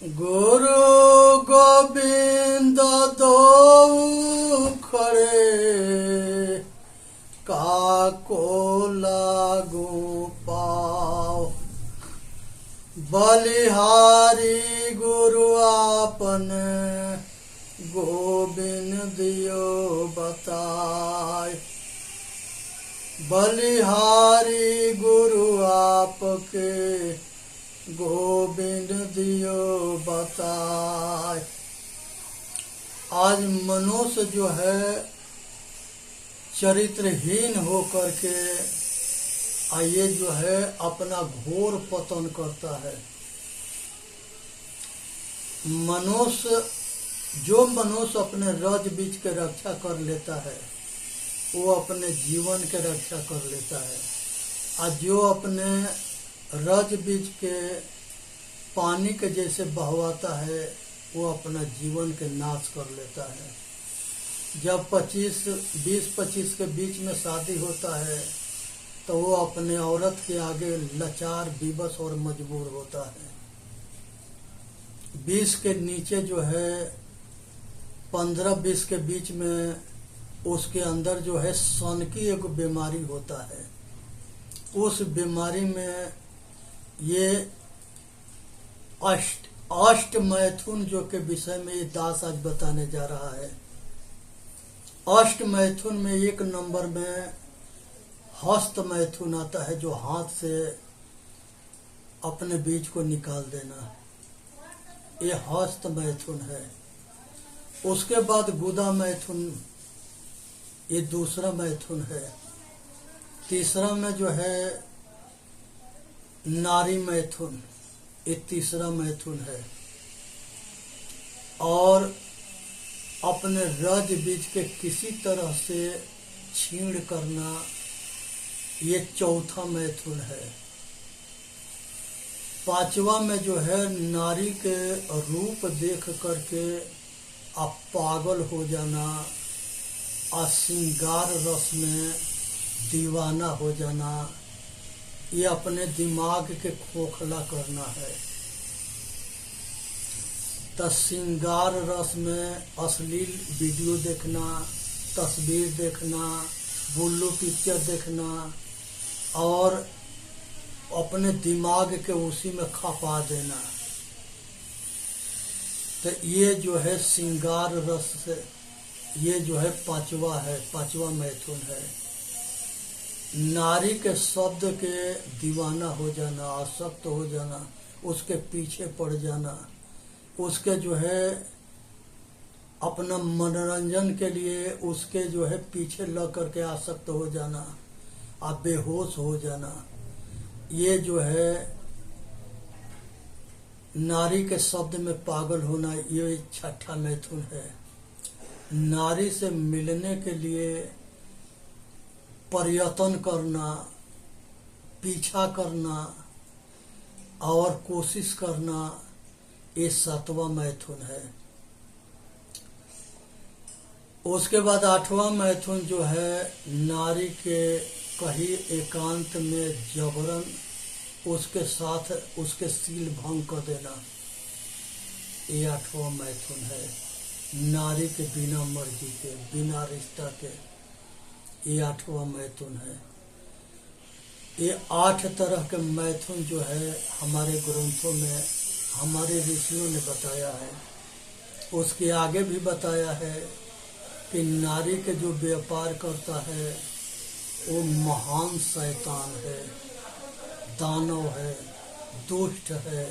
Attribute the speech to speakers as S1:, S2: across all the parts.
S1: गुरु गोविंद दो खड़े काको लागू पाओ। बलिहारी गुरु आपन गोविंद दियो बताए। बलिहारी गुरु आपके गोविंद दियो बताए। आज मनुष्य जो है चरित्रहीन होकर के ये जो है अपना घोर पतन करता है। जो मनुष्य अपने रज बीज के रक्षा कर लेता है वो अपने जीवन के रक्षा कर लेता है, और जो अपने रज बीज के पानी के जैसे बहवाता है वो अपना जीवन के नाश कर लेता है। जब 20-25 के बीच में शादी होता है तो वो अपने औरत के आगे लाचार, विवश और मजबूर होता है। 20 के नीचे जो है 15-20 के बीच में उसके अंदर जो है सन की एक बीमारी होता है। उस बीमारी में ये अष्ट मैथुन जो के विषय में ये दास आज बताने जा रहा है। अष्ट मैथुन में 1 नंबर में हस्त मैथुन आता है, जो हाथ से अपने बीज को निकाल देना, ये हस्त मैथुन है। उसके बाद गुदा मैथुन, ये दूसरा मैथुन है। तीसरा में जो है नारी मैथुन, ये तीसरा मैथुन है। और अपने रज बीज के किसी तरह से छीण करना, ये चौथा मैथुन है। 5वां में जो है नारी के रूप देख करके आप पागल हो जाना, और श्रृंगार रस में दीवाना हो जाना, ये अपने दिमाग के खोखला करना है। तो श्रृंगार रस में अश्लील वीडियो देखना, तस्वीर देखना, बुल्लू पिक्चर देखना और अपने दिमाग के उसी में खपा देना। तो ये जो है श्रृंगार रस से, ये जो है 5वां मैथुन है। नारी के शब्द के दीवाना हो जाना, आसक्त हो जाना, उसके पीछे पड़ जाना, उसके जो है अपना मनोरंजन के लिए उसके जो है पीछे लग करके आसक्त हो जाना, आप बेहोश हो जाना, ये जो है नारी के शब्द में पागल होना, ये 6ठा मैथुन है। नारी से मिलने के लिए प्रयत्न करना, पीछा करना और कोशिश करना, ये 7वां मैथुन है। उसके बाद 8वां मैथुन जो है नारी के कहीं एकांत में जबरन उसके साथ उसके सील भंग कर देना, ये 8वां मैथुन है। नारी के बिना मर्जी के, बिना रिश्ता के, ये 8वां मैथुन है। ये 8 तरह के मैथुन जो है हमारे ग्रंथों में हमारे ऋषियों ने बताया है। उसके आगे भी बताया है कि नारी के जो व्यापार करता है वो महान शैतान है, दानव है, दुष्ट है।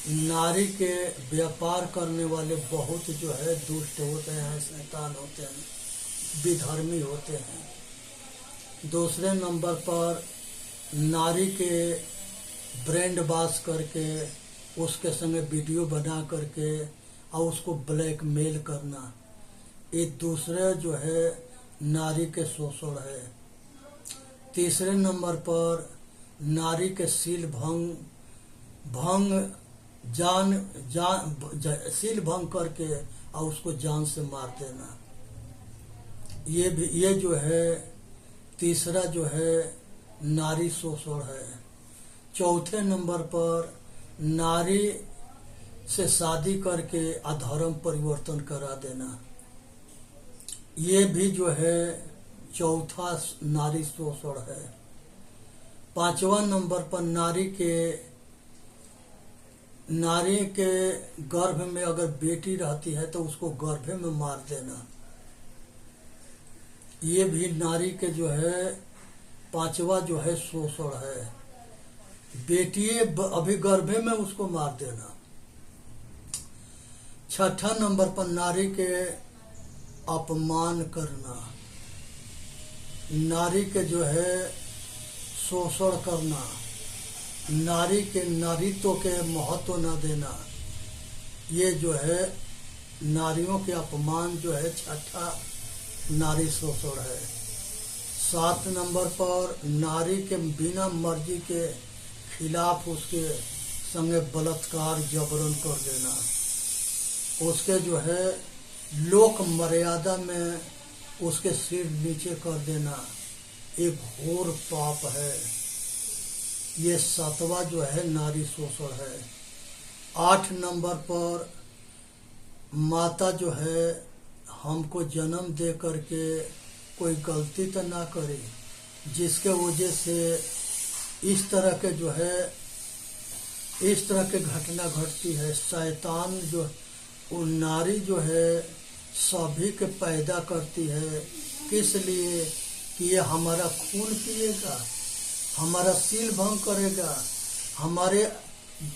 S1: नारी के व्यापार करने वाले बहुत जो है दुष्ट होते हैं, शैतान होते हैं, विधर्मी होते हैं। दूसरे नंबर पर नारी के ब्रांड बास करके उसके संगे वीडियो बना करके और उसको ब्लैकमेल करना, ये दूसरे जो है नारी के शोषण है। तीसरे नंबर पर नारी के सील सील भंग करके और उसको जान से मार देना, ये जो है तीसरा जो है नारी शोषण है। चौथे नंबर पर नारी से शादी करके अधर्म परिवर्तन करा देना, ये भी जो है चौथा नारी शोषण है। 5वां नंबर पर नारी के गर्भ में अगर बेटी रहती है तो उसको गर्भ में मार देना, ये भी नारी के जो है 5वां जो है शोषण है। बेटी अभी गर्भ में उसको मार देना। 6ठा नंबर पर नारी के अपमान करना, नारी के जो है शोषण करना, नारी के नारीत्व के महत्व न देना, ये जो है नारियों के अपमान जो है 6ठा नारी शोषण है। 7 नंबर पर नारी के बिना मर्जी के खिलाफ उसके संगे बलात्कार जबरन कर देना, उसके जो है लोक मर्यादा में उसके सिर नीचे कर देना, एक घोर पाप है। ये 7वां जो है नारी शोषण है। 8 नंबर पर माता जो है हमको जन्म दे करके कोई गलती तो ना करे, जिसके वजह से इस तरह के जो है इस तरह के घटना घटती है। शैतान जो वो नारी जो है सभी के पैदा करती है, किस लिए कि ये हमारा खून पिएगा, हमारा सील भंग करेगा,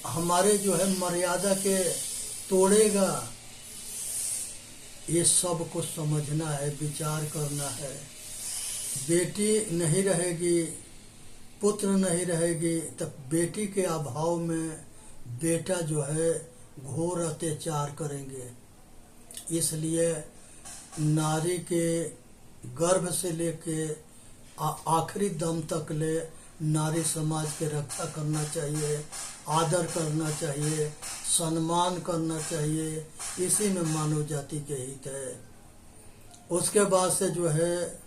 S1: हमारे जो है मर्यादा के तोड़ेगा। ये सब को समझना है, विचार करना है। बेटी नहीं रहेगी, पुत्र नहीं रहेगी, तब बेटी के अभाव में बेटा जो है घोर अत्याचार करेंगे। इसलिए नारी के गर्भ से लेके आखिरी दम तक ले नारी समाज के रक्षा करना चाहिए, आदर करना चाहिए, सम्मान करना चाहिए। इसी में मानव जाति के हित है। उसके बाद से जो है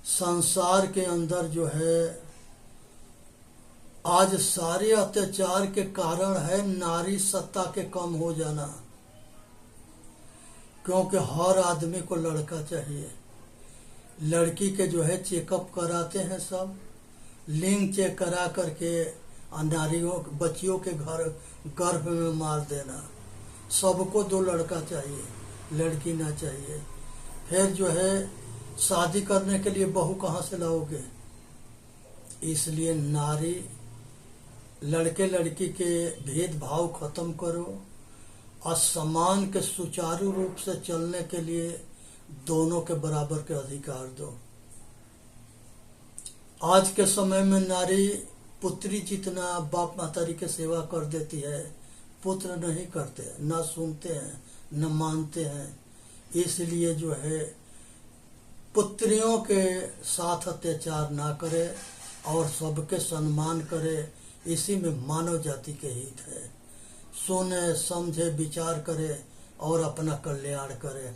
S1: संसार के अंदर जो है आज सारे अत्याचार के कारण है नारी सत्ता के कम हो जाना, क्योंकि हर आदमी को लड़का चाहिए। लड़की के जो है चेकअप कराते हैं सब, लिंग चेक करा करके नारियों बच्चियों के गर्भ में मार देना। सबको 2 लड़का चाहिए, लड़की ना चाहिए। फिर जो है शादी करने के लिए बहू कहाँ से लाओगे? इसलिए नारी लड़के लड़की के भेदभाव खत्म करो और समाज के सुचारू रूप से चलने के लिए दोनों के बराबर के अधिकार दो। आज के समय में नारी पुत्री जितना बाप मातारी के सेवा कर देती है, पुत्र नहीं करते, न सुनते हैं, न मानते हैं। इसलिए जो है पुत्रियों के साथ अत्याचार ना करे और सबके सम्मान करे। इसी में मानव जाति के हित है। सुने, समझे, विचार करे और अपना कल्याण करे।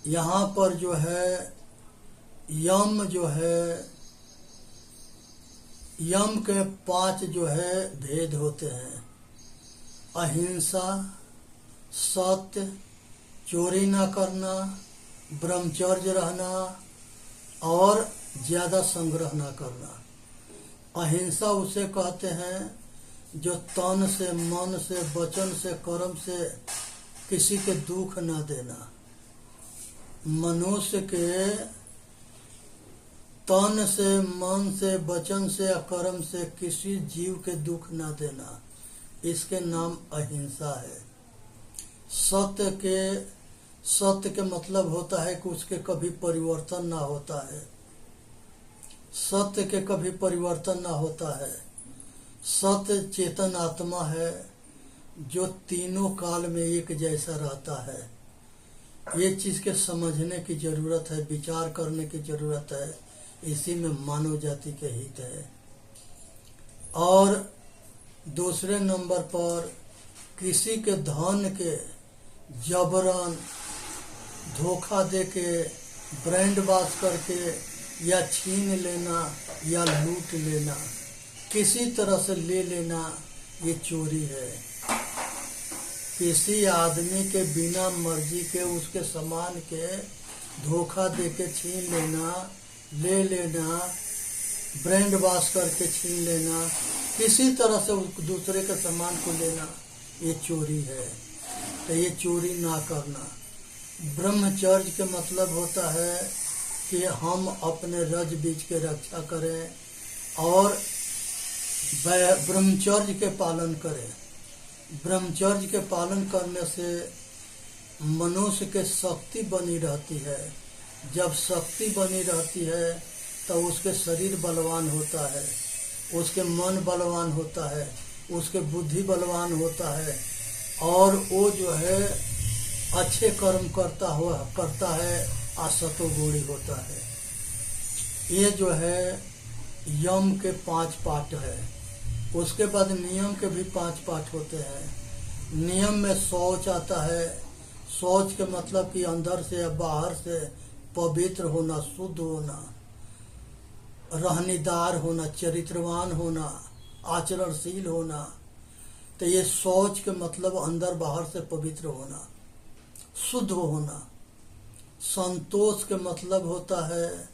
S1: यहाँ पर जो है यम जो है, यम के 5 जो है भेद होते हैं। अहिंसा, सत्य, चोरी ना करना, ब्रह्मचर्य रहना और ज्यादा संग्रह ना करना। अहिंसा उसे कहते हैं जो तन से, मन से, वचन से, कर्म से किसी के दुख ना देना। मनुष्य के तन से, मन से, वचन से या कर्म से किसी जीव के दुख ना देना, इसके नाम अहिंसा है। सत्य के मतलब होता है कि उसके कभी परिवर्तन ना होता है। सत्य के कभी परिवर्तन ना होता है। सत्य चेतन आत्मा है जो तीनों काल में एक जैसा रहता है। ये चीज के समझने की जरूरत है, विचार करने की जरूरत है। इसी में मानव जाति के हित है। और दूसरे नंबर पर किसी के धन के जबरन धोखा दे के, ब्रांड बाज करके या छीन लेना या लूट लेना, किसी तरह से ले लेना ये चोरी है। किसी आदमी के बिना मर्जी के उसके सामान के धोखा दे के छीन लेना, ले लेना, ब्रांड वॉश करके छीन लेना, किसी तरह से दूसरे के सामान को लेना, ये चोरी है। तो ये चोरी ना करना। ब्रह्मचर्य के मतलब होता है कि हम अपने रज बीज के रक्षा करें और ब्रह्मचर्य के पालन करें। ब्रह्मचर्य के पालन करने से मनुष्य के शक्ति बनी रहती है। जब शक्ति बनी रहती है तो उसके शरीर बलवान होता है, उसके मन बलवान होता है, उसके बुद्धि बलवान होता है और वो जो है अच्छे कर्म करता है, असतो गुणी होता है। ये जो है यम के 5 पाठ है। उसके बाद नियम के भी 5 पाठ होते हैं। नियम में शौच आता है। शौच के मतलब कि अंदर से या बाहर से पवित्र होना, शुद्ध होना, रहनीदार होना, चरित्रवान होना, आचरणशील होना। तो ये शौच के मतलब अंदर बाहर से पवित्र होना, शुद्ध होना। संतोष के मतलब होता है,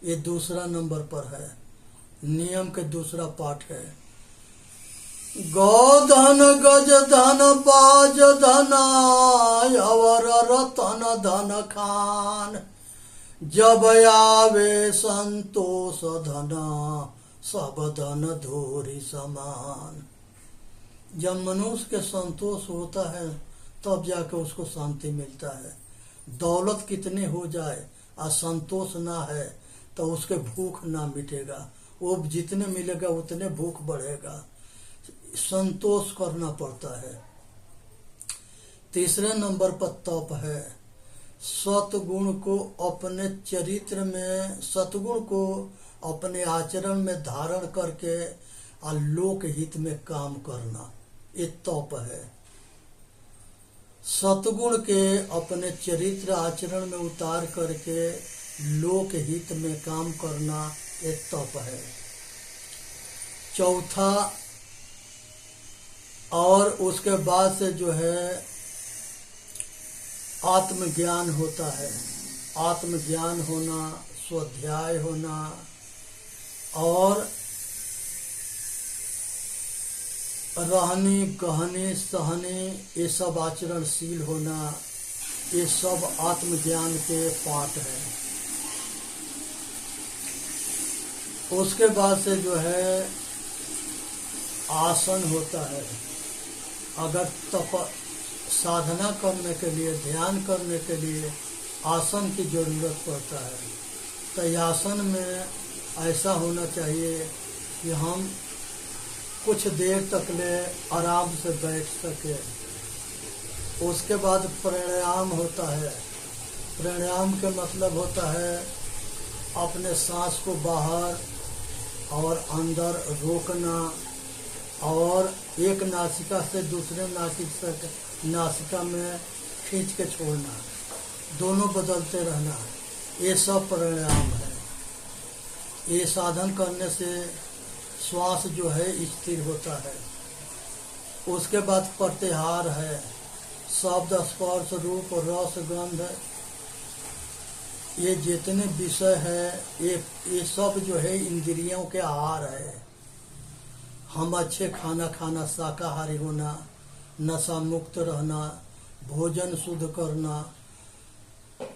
S1: ये दूसरा नंबर पर है, नियम के दूसरा पाठ है। गोधन गज धन बाज धना अवर रतन धन खान, जब आवे संतोष धना सब धन धोरी समान। जब मनुष्य के संतोष होता है तब जाके उसको शांति मिलता है। दौलत कितने हो जाए और संतोष ना है तो उसके भूख ना मिटेगा। वो जितने मिलेगा उतने भूख बढ़ेगा। संतोष करना पड़ता है। तीसरे नंबर पर तप है। सतगुण को अपने चरित्र में, सतगुण को अपने आचरण में धारण करके और लोक हित में काम करना, ये तप है। सतगुण के अपने चरित्र आचरण में उतार करके लोक हित में काम करना, ये तप है। चौथा और उसके बाद से जो है आत्मज्ञान होता है। आत्मज्ञान होना, स्वाध्याय होना और रहनी कहनी सहनी, ये सब आचरणशील होना, ये सब आत्मज्ञान के पाठ हैं। उसके बाद से जो है आसन होता है। अगर तप साधना करने के लिए, ध्यान करने के लिए आसन की जरूरत पड़ता है तो आसन में ऐसा होना चाहिए कि हम कुछ देर तक ले आराम से बैठ सके। उसके बाद प्राणायाम होता है। प्राणायाम के मतलब होता है अपने सांस को बाहर और अंदर रोकना और एक नासिका से दूसरे नासिका में खींच के छोड़ना, दोनों बदलते रहना, ये सब प्राणायाम है। ये साधन करने से श्वास जो है स्थिर होता है। उसके बाद प्रत्याहार है। शब्द, स्पर्श, रूप, रस, गंध, ये जितने विषय है ये सब जो है इंद्रियों के आहार है। हम अच्छे खाना खाना, शाकाहारी होना, नशा मुक्त रहना, भोजन शुद्ध करना,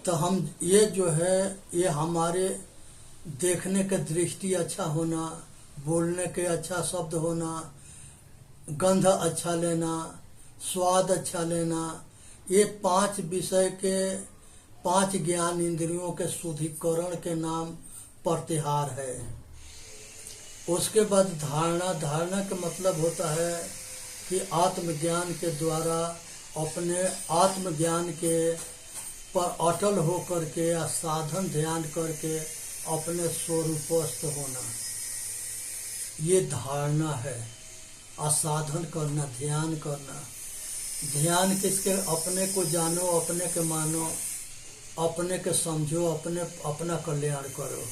S1: तो हम ये जो है ये हमारे देखने के दृष्टि अच्छा होना, बोलने के अच्छा शब्द होना, गंध अच्छा लेना, स्वाद अच्छा लेना, ये 5 विषय के 5 ज्ञान इंद्रियों के शुद्धिकरण के नाम प्रत्याहार है। उसके बाद धारणा। धारणा का मतलब होता है कि आत्मज्ञान के द्वारा अपने आत्मज्ञान के पर अटल होकर के या साधन ध्यान करके अपने स्वरूपस्थ होना, ये धारणा है। साधन करना, ध्यान करना। ध्यान किसके? अपने को जानो, अपने के मानो, अपने के समझो, अपना कल्याण करो।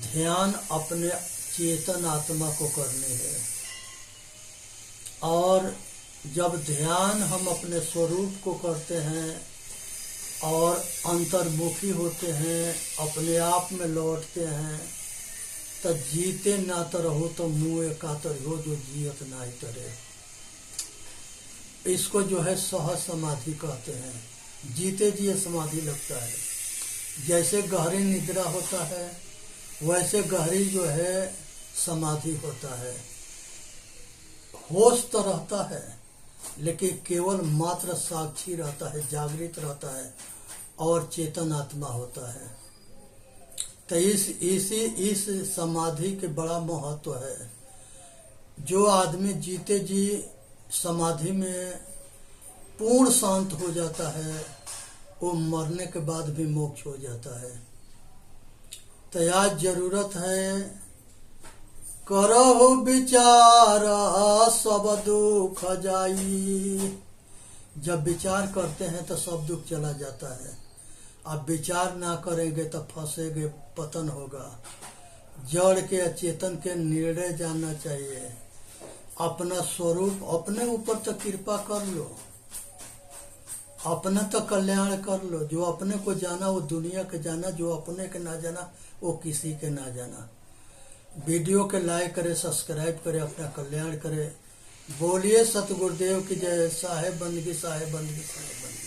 S1: ध्यान अपने चेतन आत्मा को करनी है। और जब ध्यान हम अपने स्वरूप को करते हैं और अंतर्मुखी होते हैं, अपने आप में लौटते हैं, तो जीते ना तो रहो तो मुँह कातर हो जो जियत ना तरे। इसको जो है सहज समाधि कहते हैं। जीते जिए समाधि लगता है। जैसे गहरी निद्रा होता है वैसे गहरी जो है समाधि होता है। होश तो रहता है लेकिन केवल मात्र साक्षी रहता है, जागृत रहता है और चेतन आत्मा होता है। तो इस समाधि के बड़ा महत्व है। जो आदमी जीते जी समाधि में पूर्ण शांत हो जाता है वो मरने के बाद भी मोक्ष हो जाता है। तो आज जरूरत है करहु विचार सब दुख जाई। जब विचार करते हैं तो सब दुख चला जाता है। अब विचार ना करेंगे तो फंसेंगे, पतन होगा। जड़ के अचेतन के निर्णय जानना चाहिए। अपना स्वरूप अपने ऊपर तो कृपा कर लो, अपना तो कल्याण कर लो। जो अपने को जाना वो दुनिया के जाना, जो अपने के ना जाना वो किसी के ना जाना। वीडियो के लाइक करे, सब्सक्राइब करे, अपना कल्याण करे। बोलिए सतगुरुदेव की जय। साहेब बंदगी, साहेब बंदगी, साहेब बंदगी।